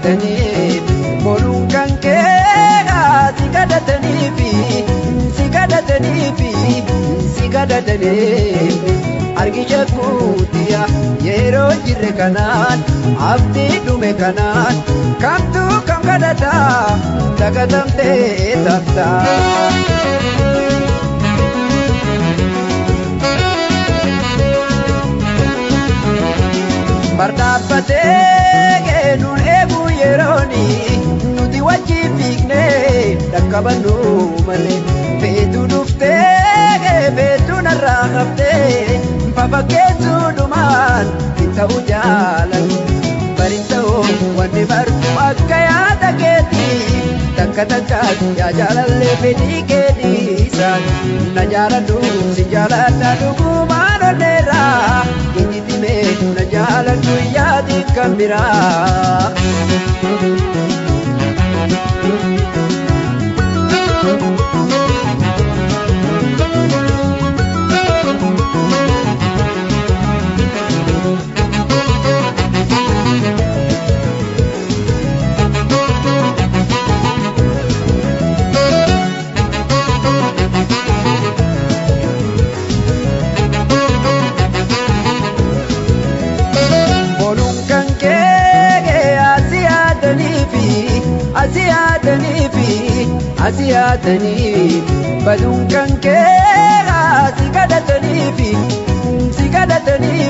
kadhatanii boruun kan keegaa si kadhatanii fi si kadhatanii fi si kadhatanii argisha kuutiya yeroo jirre kanaan abdii dhume kanaan kamtu kam kadhata dagatamtee tafta. Bardabbatee nuun eegu yerooni nuti wajjin fiignee dhaqqabannu malee feetu dhuftee feetu narraa haftee fafakkeessuudhumaan hin ta'u jaaladhu bariin ta'u wanni bartu akka yaada keetii takka takkaas yaa jaalallee fedhii keetiisaan na jaaladhu si jaaladha dhugumaan onneerraa inni dhimee na jaaladhu yaadi kan biraa. Asiyatanii baduun kan keegaa si kadhatanii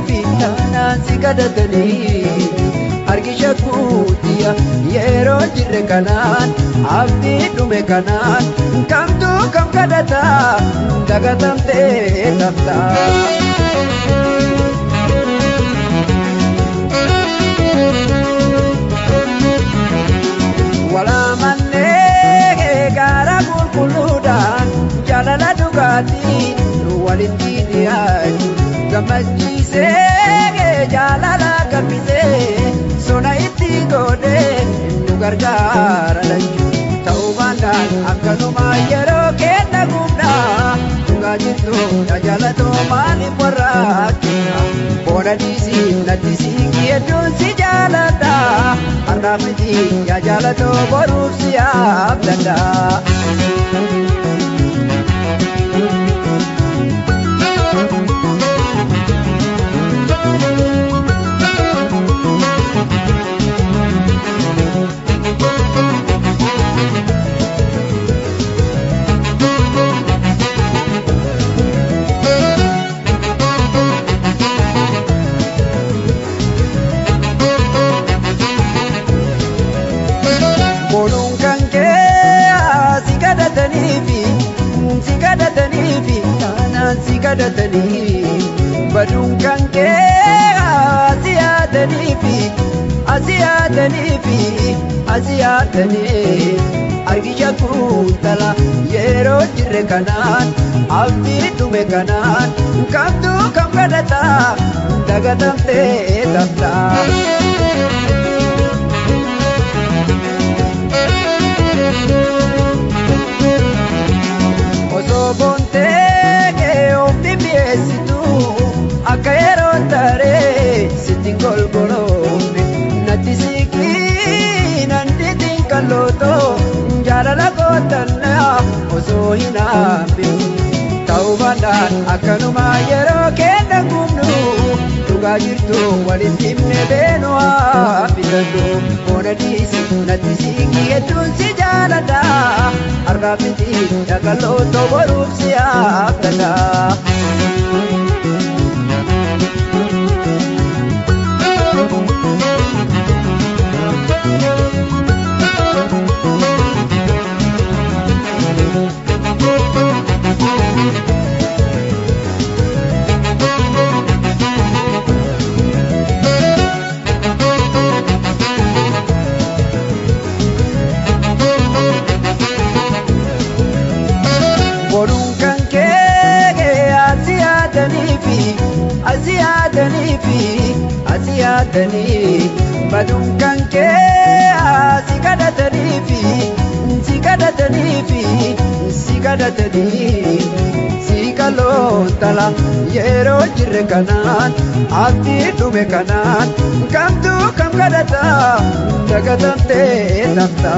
fi taanaan si kadhatanii argisha kuutiya yeroo jirre kanaan abdii dhume kanaan kamtu kam kadhata dagatamtee tafta. Jaalala dhugaatii walitti dhiyaatu gammachiisee jaalala gabbisee sona itti godhee nu gargaara lachuu ta'uu baannaan akkanuma yeroo kenna guddaa dhugaa jirtu jaalatoo maaliif warraaqina boona dhiisii natti siqii hedduun si jaaladha har'aaf miti yaa jaalatoo boruuf si abdadha. Si kadhatanii baduun kan keegaa asiyatanii argisha kuutala yeroo jirre kanaan abdii dhume kanaan kamtu kam kadhata dagatamtee tafta. Osoo boontee ofii mi'eessitu akka yeroo taree sitti golgoloofne natti siqii nandiitiin kallootoo jaalala kootannaa osoo hin hambifne ta'uu baannaan akkanuma yeroo kenna gubnu dhugaa jirtu walitti himne beenu haa filadhu boona dhiisi natti siqii hedduun si jaaladha har'aaf miti dhaqalootoo boruuf si abdadha. Asiyatanii baduun kan keegaa si kadhatanii fi si kadhatanii dhaloon tala yeroo jirre kanaan atti dhume kanaan kamtu kam kadhata dagatamtee tafta.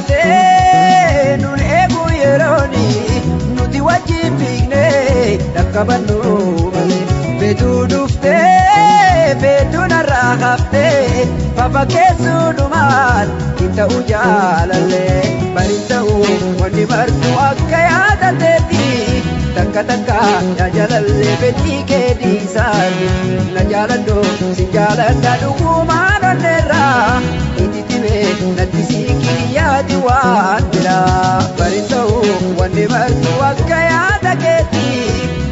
Bardabbatee nun eegu yerooni nuti wajjin fiignee dhaqqabannu malee feetuu dhuftee feetuu narraa haftee fafa keessuudhumaan hin ta'u jaalallee bari ta'u wanni martu akka yaadateetti takka takka yaa jaalallee fedhii kee dhiisaati na jaaladhu si jaaladha dhugumaan onneerraa natti siikii yaadi waan biraa bari ta'u wanni martu akka yaada keetti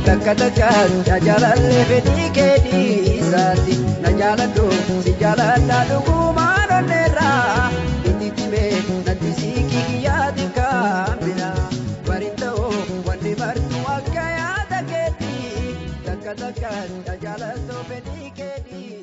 takka takka yaa jaalallee fedhii kee dhiisaati na jaaladhu si jaaladha dhugumaan onneerraa itti timee natti siikii yaadi kan biraa bari ta'u wanni martu akka yaada keetti takka takka yaa jaaladhu fedhii kee dhiisaati.